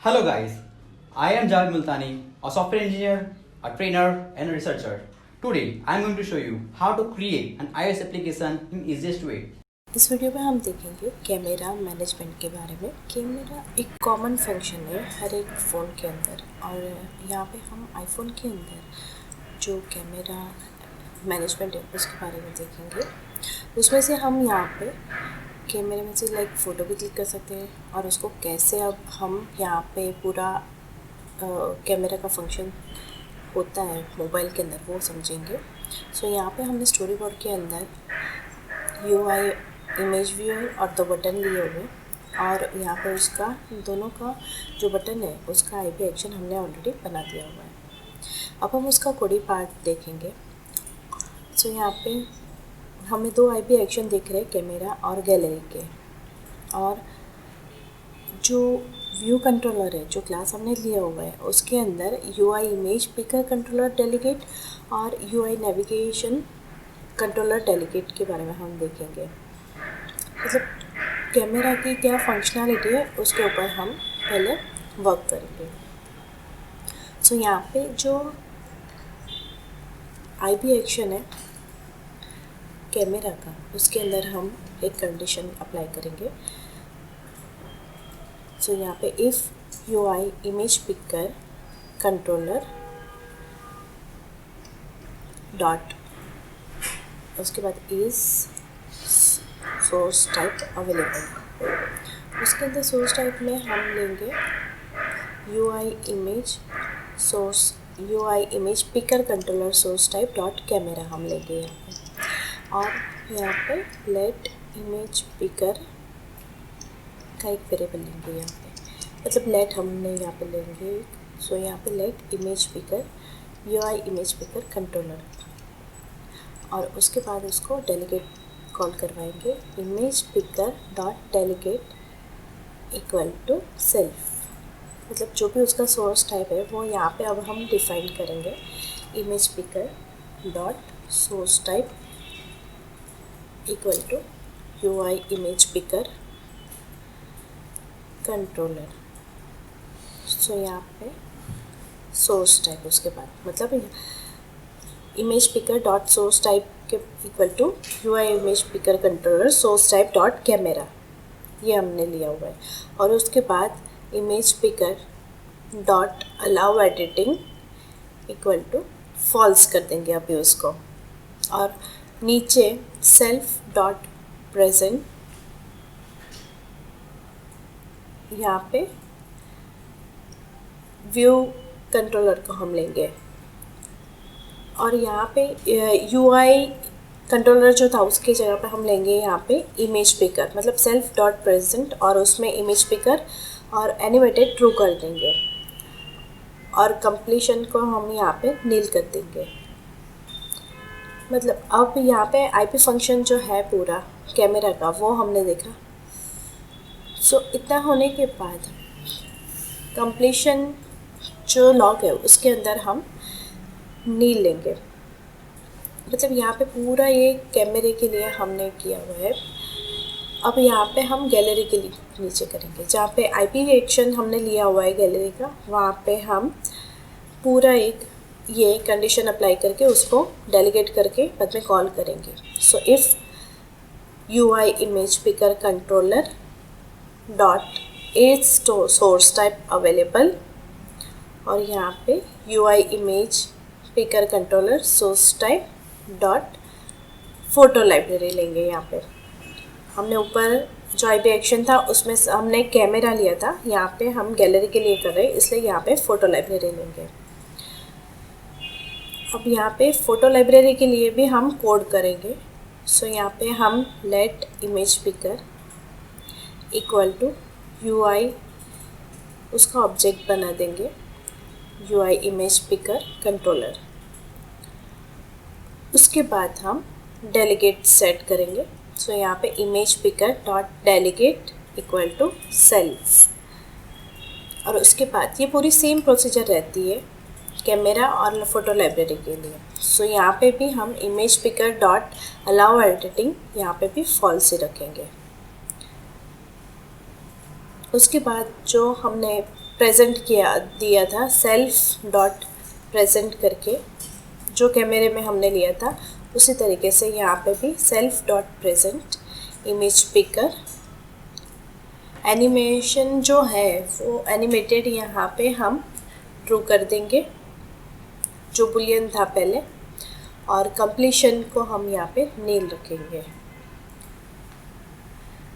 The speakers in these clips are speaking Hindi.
Hello guys, I am Javed Multani, a software engineer, a trainer and a researcher. Today I am going to show you how to create an iOS application in easiest way. इस वीडियो में हम देखेंगे कैमरा मैनेजमेंट के बारे में। कैमरा एक कॉमन फंक्शन है हर एक फ़ोन के अंदर, और यहाँ पे हम आईफोन के अंदर जो कैमरा मैनेजमेंट है उसके बारे में देखेंगे। उसमें से हम यहाँ पे कैमरे में से फ़ोटो भी क्लिक कर सकते हैं, और उसको कैसे अब हम यहाँ पे पूरा कैमरा का फंक्शन होता है मोबाइल के अंदर वो समझेंगे। सो यहाँ पे हमने स्टोरी बोर्ड के अंदर UI इमेज व्यूअर और 2 बटन लिए हुए, और यहाँ पर उसका दोनों का जो बटन है उसका IP एक्शन हमने ऑलरेडी बना दिया हुआ है। अब हम उसका कोडी पार्ट देखेंगे। सो यहाँ पे हमें 2 IP एक्शन दिख रहे हैं, कैमरा और गैलरी के। और जो व्यू कंट्रोलर है जो क्लास हमने लिया हुआ है उसके अंदर UI image picker controller delegate और UI नेविगेशन कंट्रोलर डेलीगेट के बारे में हम देखेंगे। मतलब कैमरा की क्या फंक्शनैलिटी है उसके ऊपर हम पहले वर्क करेंगे। सो यहाँ पे जो IP एक्शन है कैमरा का उसके अंदर हम एक कंडीशन अप्लाई करेंगे। सो यहाँ पे if UI image picker controller dot, उसके बाद इज़ सोर्स टाइप अवेलेबल। उसके अंदर सोर्स टाइप में हम लेंगे UI image picker controller source type dot camera हम लेंगे यहाँ पे। और यहाँ पे लेट इमेज पिकर का एक वेरिएबल लेंगे यहाँ पे, मतलब लेट हमने यहाँ पे लेंगे। सो यहाँ पे let image picker UI image picker controller, और उसके बाद उसको डेलीगेट कॉल करवाएंगे image picker dot delegate equal to self. मतलब जो भी उसका सोर्स टाइप है वो यहाँ पे अब हम डिफाइन करेंगे, image picker dot source type equal to UI image picker controller. So यहाँ पे सोर्स टाइप उसके बाद मतलब image picker dot source type के equal to UI image picker controller source type dot camera, ये हमने लिया हुआ है। और उसके बाद image picker dot allow editing equal to false कर देंगे अभी उसको। और नीचे सेल्फ डॉट प्रेजेंट, यहाँ पे व्यू कंट्रोलर को हम लेंगे, और यहाँ पे UI कंट्रोलर जो था उसकी जगह पे हम लेंगे यहाँ पे इमेज पिकर, मतलब सेल्फ डॉट प्रेजेंट, और उसमें इमेज पिकर और एनिमेटेड ट्रू कर देंगे, और कंप्लीशन को हम यहाँ पे नील कर देंगे। मतलब अब यहाँ पे IP फंक्शन जो है पूरा कैमरा का वो हमने देखा। सो इतना होने के बाद कंप्लीशन जो लॉग है उसके अंदर हम नील लेंगे। मतलब यहाँ पे पूरा ये कैमरे के लिए हमने किया हुआ है। अब यहाँ पे हम गैलरी के लिए नीचे करेंगे, जहाँ पे IP एक्शन हमने लिया हुआ है गैलरी का, वहाँ पे हम पूरा एक ये कंडीशन अप्लाई करके उसको डेलीगेट करके बाद में कॉल करेंगे। So if UI image picker controller dot is source type available, और यहाँ पे UI image picker controller source type dot photo library लेंगे। यहाँ पे हमने ऊपर जो IP एक्शन था उसमें हमने कैमरा लिया था, यहाँ पे हम गैलरी के लिए कर रहे हैं इसलिए यहाँ पे फ़ोटो लाइब्रेरी लेंगे। अब यहाँ पे फ़ोटो लाइब्रेरी के लिए भी हम कोड करेंगे। सो यहाँ पे हम let image picker equal to UI, उसका ऑब्जेक्ट बना देंगे UI इमेज पिकर कंट्रोलर। उसके बाद हम डेलीगेट सेट करेंगे। सो यहाँ पे image picker dot delegate equal to self, और उसके बाद ये पूरी सेम प्रोसीजर रहती है कैमरा और फ़ोटो लाइब्रेरी के लिए। सो यहाँ पे भी हम image picker dot allow editing यहाँ पे भी फॉल्स ही रखेंगे। उसके बाद जो हमने प्रेजेंट दिया था सेल्फ डॉट प्रेजेंट करके, जो कैमरे में हमने लिया था उसी तरीके से यहाँ पे भी self dot present image picker. Animation जो है वो एनिमेटेड यहाँ पे हम ट्रू कर देंगे जो बुलियन था पहले, और कंप्लीशन को हम यहाँ पे नील रखेंगे।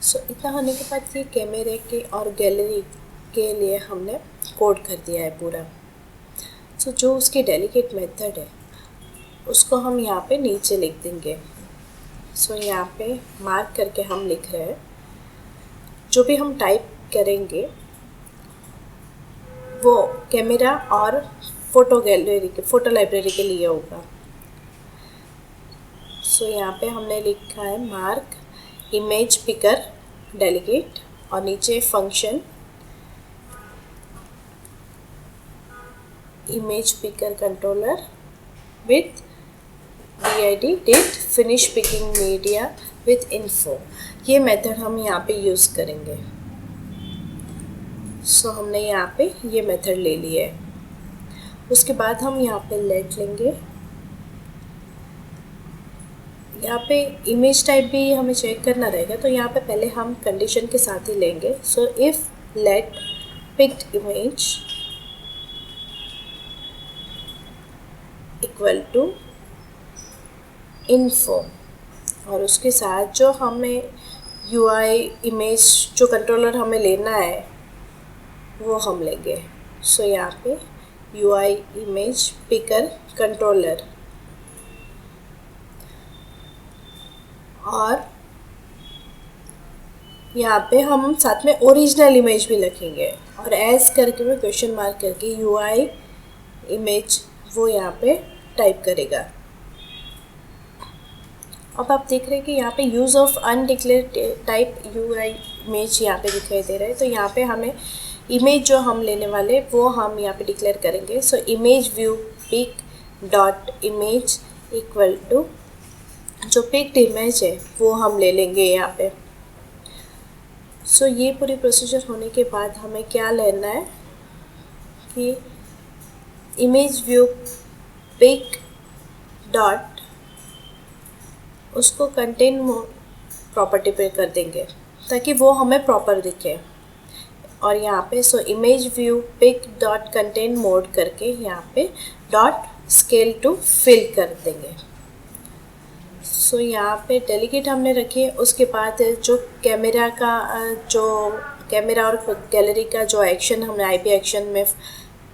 सो इतना होने के बाद ये कैमरे के और गैलरी के लिए हमने कोड कर दिया है पूरा। सो जो उसकी डेलीगेट मेथड है उसको हम यहाँ पे नीचे लिख देंगे। सो यहाँ पे मार्क करके हम लिख रहे हैं, जो भी हम टाइप करेंगे वो कैमरा और फ़ोटो लाइब्रेरी के लिए होगा। सो यहाँ पे हमने लिखा है मार्क इमेज पिकर डेलीगेट और नीचे function image picker controller with DID did finish picking media with info। ये मेथड हम यहाँ पे यूज़ करेंगे। सो हमने यहाँ पे ये मेथड ले लिया है। उसके बाद हम यहाँ पे लेट लेंगे। यहाँ पे इमेज टाइप भी हमें चेक करना रहेगा, तो यहाँ पे पहले हम कंडीशन के साथ ही लेंगे। So if let picked image equal to info, और उसके साथ जो हमें UI इमेज जो कंट्रोलर हमें लेना है वो हम लेंगे। सो यहाँ पे UI इमेज पिकर कंट्रोलर, और यहाँ पे हम साथ में ओरिजिनल इमेज भी लिखेंगे, और एज करके भी क्वेश्चन मार्क करके UI इमेज वो यहाँ पे टाइप करेगा। अब आप देख रहे हैं कि यहाँ पे use of undeclared type UI image यहाँ पे दिखाई दे रहा है। तो यहाँ पे हमें इमेज जो हम लेने वाले वो हम यहाँ पे डिक्लेयर करेंगे। So image view pick dot image equal to जो पिक्ड इमेज है वो हम ले लेंगे यहाँ पे। सो ये पूरी प्रोसीजर होने के बाद हमें क्या लेना है कि इमेज व्यू पिक डॉट उसको कंटेन प्रॉपर्टी पे कर देंगे ताकि वो हमें प्रॉपर दिखे। और यहाँ पे so image view pick dot content mode करके यहाँ पे डॉट स्केल टू फिल कर देंगे। सो यहाँ पे डेलीगेट हमने रखी है। उसके बाद जो कैमरा और गैलरी का जो एक्शन हमने IP एक्शन में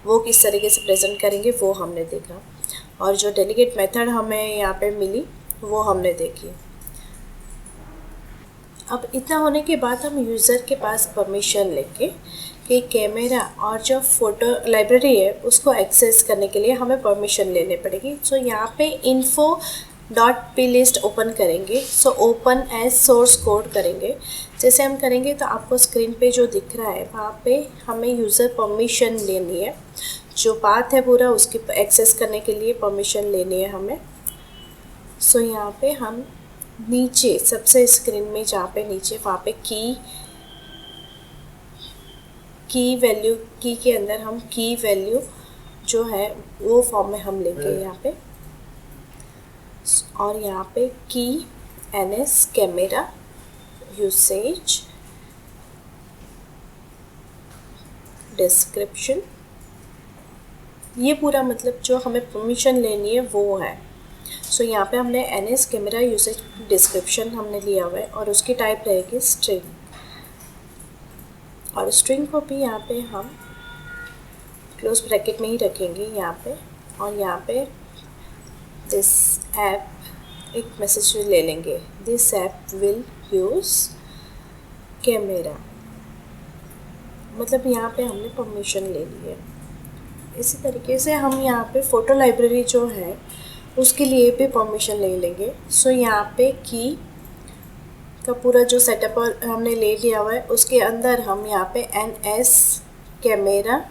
वो किस तरीके से प्रेजेंट करेंगे वो हमने देखा, और जो डेलीगेट मेथड हमें यहाँ पे मिली वो हमने देखी। अब इतना होने के बाद हम यूज़र के पास परमिशन लेके कि कैमरा और जो फ़ोटो लाइब्रेरी है उसको एक्सेस करने के लिए हमें परमिशन लेने पड़ेगी। सो यहाँ पे info dot P list open करेंगे। So open as source code करेंगे। जैसे हम करेंगे तो आपको स्क्रीन पे जो दिख रहा है वहाँ पे हमें यूज़र परमिशन लेनी है, जो पाथ है पूरा उसकी एक्सेस करने के लिए परमिशन लेनी है हमें। सो यहाँ पे हम नीचे सबसे स्क्रीन में जहाँ पे नीचे वहाँ पे की वैल्यू की के अंदर हम की वैल्यू जो है वो फॉर्म में हम लेंगे यहाँ पे, और यहाँ पे की NS कैमरा यूसेज डिस्क्रिप्शन, ये पूरा मतलब जो हमें परमिशन लेनी है वो है। सो यहाँ पे हमने NS कैमरा यूसेज डिस्क्रिप्शन हमने लिया हुआ है और उसकी टाइप रहेगी स्ट्रिंग, और स्ट्रिंग को भी यहाँ पे हम क्लोज ब्रैकेट में ही रखेंगे यहाँ पे। और यहाँ पे दिस ऐप एक मैसेज ले लेंगे, this app will use camera, मतलब यहाँ पे हमने परमिशन ले ली है। इसी तरीके से हम यहाँ पे फ़ोटो लाइब्रेरी जो है उसके लिए भी परमिशन ले लेंगे। सो यहाँ पे की का पूरा जो सेटअप हमने ले लिया हुआ है उसके अंदर हम यहाँ पे NS कैमरा,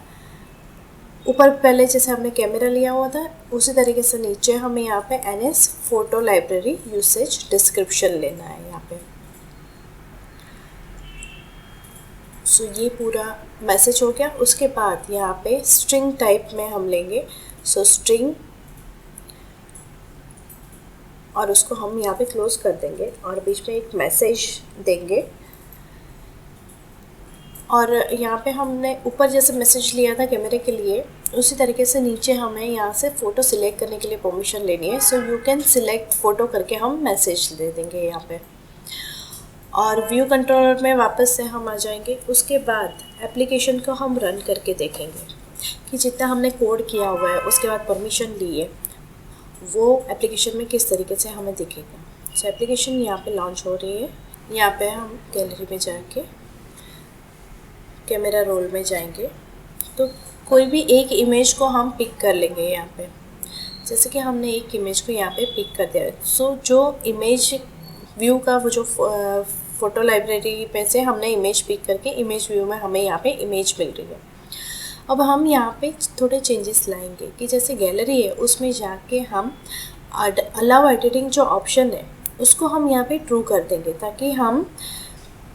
ऊपर पहले जैसे हमने कैमरा लिया हुआ था उसी तरीके से नीचे हमें यहाँ पे NS photo library usage description लेना है यहाँ पे। सो ये पूरा मैसेज हो गया। उसके बाद यहाँ पे स्ट्रिंग टाइप में हम लेंगे, सो स्ट्रिंग, और उसको हम यहाँ पे क्लोज कर देंगे और बीच में एक मैसेज देंगे। और यहाँ पे हमने ऊपर जैसे मैसेज लिया था कैमरे के लिए, उसी तरीके से नीचे हमें यहाँ से फ़ोटो सिलेक्ट करने के लिए परमिशन लेनी है। So you can select photo करके हम मैसेज दे देंगे यहाँ पे। और व्यू कंट्रोलर में वापस से हम आ जाएंगे। उसके बाद एप्लीकेशन को हम रन करके देखेंगे कि जितना हमने कोड किया हुआ है, उसके बाद परमिशन ली है, वो एप्लीकेशन में किस तरीके से हमें दिखेगा। सो एप्लीकेशन यहाँ पे लॉन्च हो रही है। यहाँ पे हम गैलरी में जाके कैमरा रोल में जाएंगे, तो कोई भी एक इमेज को हम पिक कर लेंगे यहाँ पे। जैसे कि हमने एक इमेज को यहाँ पे पिक कर दिया। सो जो इमेज व्यू का वो जो फ़ोटो लाइब्रेरी पे से हमने इमेज पिक करके इमेज व्यू में हमें यहाँ पे इमेज मिल रही है। अब हम यहाँ पे थोड़े चेंजेस लाएंगे कि जैसे गैलरी है उसमें जाके हम अलाउ एडिटिंग जो ऑप्शन है उसको हम यहाँ पे ट्रू कर देंगे, ताकि हम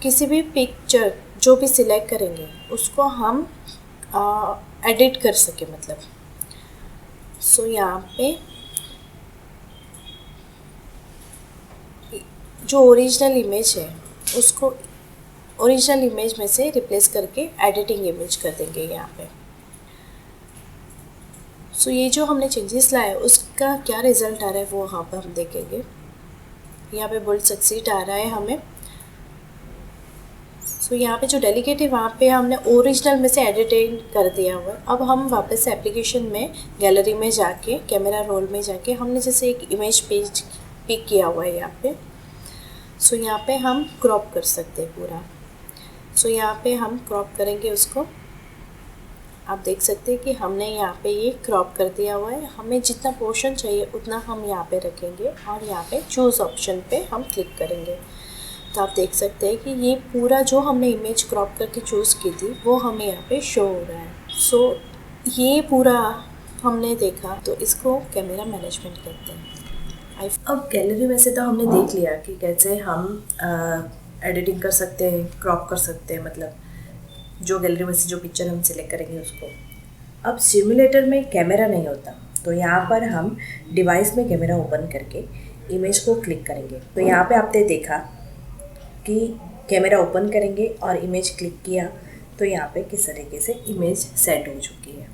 किसी भी पिक्चर जो भी सिलेक्ट करेंगे उसको हम एडिट कर सके मतलब। सो यहाँ पे जो ओरिजिनल इमेज है उसको ओरिजिनल इमेज में से रिप्लेस करके एडिटिंग इमेज कर देंगे यहाँ पे। सो ये जो हमने चेंजेस लाए उसका क्या रिज़ल्ट आ रहा है वो यहाँ पर हम देखेंगे। यहाँ पे बोल्ड सक्सीड आ रहा है हमें। सो यहाँ पे जो डेलीगेट है वहाँ पे हमने ओरिजिनल में से एडिटिंग कर दिया हुआ है। अब हम वापस से एप्लीकेशन में गैलरी में जाके कैमरा रोल में जाके हमने जैसे एक इमेज पेज पिक किया हुआ है यहाँ पे। सो यहाँ पे हम क्रॉप कर सकते हैं पूरा। सो यहाँ पे हम क्रॉप करेंगे उसको। आप देख सकते हैं कि हमने यहाँ पे ये क्रॉप कर दिया हुआ है। हमें जितना पोर्शन चाहिए उतना हम यहाँ पे रखेंगे और यहाँ पे चूज़ ऑप्शन पे हम क्लिक करेंगे। तो आप देख सकते हैं कि ये पूरा जो हमने इमेज क्रॉप करके चूज़ की थी वो हमें यहाँ पे शो हो रहा है। सो ये पूरा हमने देखा, तो इसको कैमरा मैनेजमेंट कहते हैं। अब गैलरी में से तो हमने देख लिया कि कैसे हम एडिटिंग कर सकते हैं, क्रॉप कर सकते हैं, मतलब जो गैलरी में से जो पिक्चर हम सिलेक्ट करेंगे उसको। अब सिमुलेटर में कैमरा नहीं होता, तो यहाँ पर हम डिवाइस में कैमरा ओपन करके इमेज को क्लिक करेंगे। तो यहाँ पे आपने देखा कि कैमरा ओपन करेंगे और इमेज क्लिक किया तो यहाँ पे किस तरीके से इमेज सेट हो चुकी है।